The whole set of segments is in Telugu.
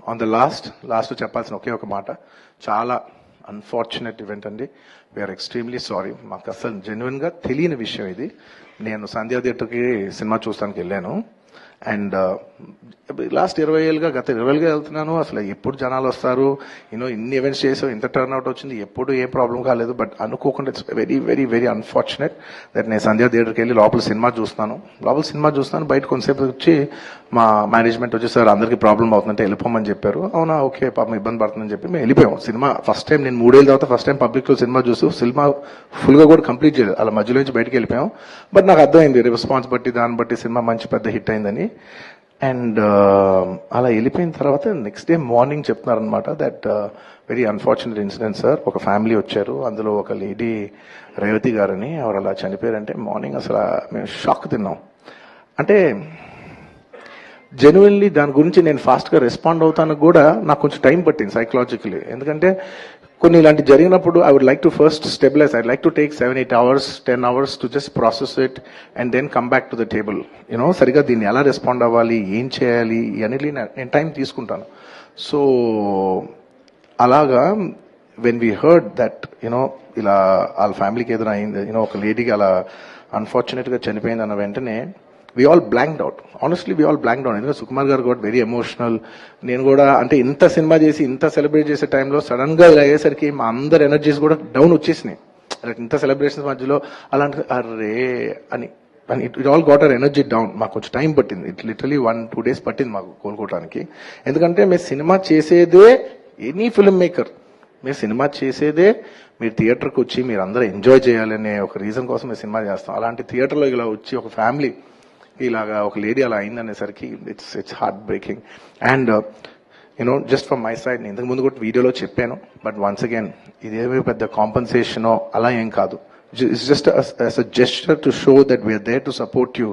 ఆన్ ద లాస్ట్ చెప్పాల్సిన ఒకే ఒక మాట, చాలా అన్ఫార్చునేట్ ఈవెంట్ అండి. We're extremely sorry. మాకు అసలు జెన్యున్గా తెలియని విషయం ఇది. నేను సంధ్యా థియేటర్కి సినిమా చూస్తానికి వెళ్ళాను. అండ్ లాస్ట్ 20 ఏళ్ళుగా గత 20 ఏళ్ళుగా వెళ్తున్నాను. అసలు ఎప్పుడు జనాలు వస్తారు, ఇన్ని ఈవెంట్స్ చేసాం, ఇంత టర్న్ అవుట్ వచ్చింది, ఎప్పుడు ఏ ప్రాబ్లం కాలేదు. బట్ అనుకోకుండా it's very very very unfortunate that నేను సంధ్యా థియేటర్కి వెళ్ళి లోపల సినిమా చూస్తున్నాను. బయట కొంతసేపు వచ్చి మా మేనేజ్మెంట్ వచ్చి, సార్ అందరికీ ప్రాబ్లం అవుతుందంటే వెళ్ళిపోమని చెప్పారు. అవునా, ఓకే, పాపం ఇబ్బంది పడుతుందని చెప్పి మేము వెళ్ళిపోయాం. సినిమా ఫస్ట్ టైం నేను 3 ఏళ్ళ తర్వాత ఫస్ట్ టైం పబ్లిక్లో సినిమా సినిమా ఫుల్గా కూడా కంప్లీట్ చేయలేదు, అలా మధ్యలో నుంచి బయటకు వెళ్ళిపోయాం. బట్ నాకు అర్థమైంది రెస్పాన్స్ బట్టి, దాన్ని బట్టి సినిమా మంచి పెద్ద హిట్ అయిందని. అండ్ అలా వెళ్ళిపోయిన తర్వాత నెక్స్ట్ డే మార్నింగ్ చెప్తున్నారనమాట that very unfortunate incident sir. ఒక ఫ్యామిలీ వచ్చారు, అందులో ఒక లేడీ రేవతి గారని, ఆవిడ అలా చనిపోయారంటే మార్నింగ్ అసలు మేము షాక్ తిన్నాం. అంటే జెన్యున్లీ దాని గురించి నేను ఫాస్ట్గా రెస్పాండ్ అవుతానికి కూడా నాకు కొంచెం టైం పట్టింది సైకలాజికలీ. ఎందుకంటే కొన్ని ఇలాంటి జరిగినప్పుడు I would like to first stabilize. I like to take 7-8 hours 10 hours to just process it and then come back to the table. సరిగా దీన్ని ఎలా రెస్పాండ్ అవ్వాలి, ఏం చేయాలి అనేది నేను టైం తీసుకుంటాను. సో అలాగా వెన్ వీ హర్డ్ దట్ ఇలా వాళ్ళ ఫ్యామిలీకి ఏదైనా అయింది, ఒక లేడీకి అలా అన్ఫార్చునేట్గా చనిపోయింది అన్న వెంటనే we all blanked out. Honestly, we all blanked out. ఎందుకంటే సుకుమార్ గారు got very emotional. నేను కూడా అంటే ఇంత సినిమా చేసి ఇంత సెలబ్రేట్ చేసే టైంలో సడన్ గా ఇలా అయ్యేసరికి మా అందరి ఎనర్జీస్ కూడా డౌన్ వచ్చేసినాయి. ఇంత సెలబ్రేషన్స్ మధ్యలో అలాంటి అరే అని it all got our energy down. మాకు కొంచెం టైం పట్టింది. ఇట్ లిటరలీ 1-2 days పట్టింది మాకు కోలుకోవడానికి. ఎందుకంటే మేము సినిమా చేసేదే, ఎనీ ఫిల్మ్ మేకర్ మీరు సినిమా చేసేదే మీరు థియేటర్కి వచ్చి మీరు అందరూ ఎంజాయ్ చేయాలనే ఒక రీజన్ కోసం మేము సినిమా చేస్తాం. అలాంటి థియేటర్లో ఇలా వచ్చి ఒక ఫ్యామిలీ ఇలాగా ఒక లేడీ అలా అయిందనేసరికి it's heartbreaking. And just from my side, నేను ఇంతకు ముందు కూడా వీడియోలో చెప్పాను, బట్ వన్స్ అగైన్ ఇదేమీ పెద్ద కాంపన్సేషనో అలా ఏం కాదు. It's just as a gesture to show that we are there to support you.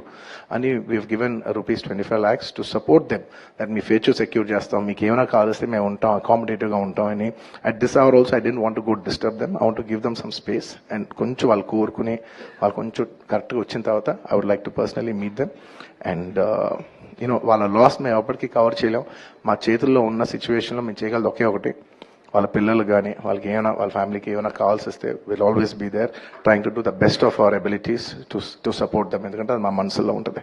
And we've given rupees 25 lakhs to support them. That మీ ఫ్యూచర్ సెక్యూర్ చేస్తాం, మీకు ఏమైనా కావాల్స్తే మేము ఉంటాం, అకామిడేటివ్గా ఉంటాం అని. At this hour also I don't want to go disturb them. I want to give them some space. And కొంచెం వాళ్ళు కోరుకుని వాళ్ళు కొంచెం కరెక్ట్గా వచ్చిన తర్వాత I would like to personally meet them. And వాళ్ళ లాస్ మేము ఎప్పటికీ కవర్ చేయలేం. మా చేతుల్లో ఉన్న సిచ్యువేషన్లో మేము చేయగలదు ఒకే ఒకటి, వాళ్ళ పిల్లలు కానీ వాళ్ళకి ఏమైనా వాళ్ళ ఫ్యామిలీకి ఏమైనా కావాల్సి వస్తే will always be there trying to do the best of our abilities to support them. ఎందుకంటే అది మా మనసులో ఉంటుంది.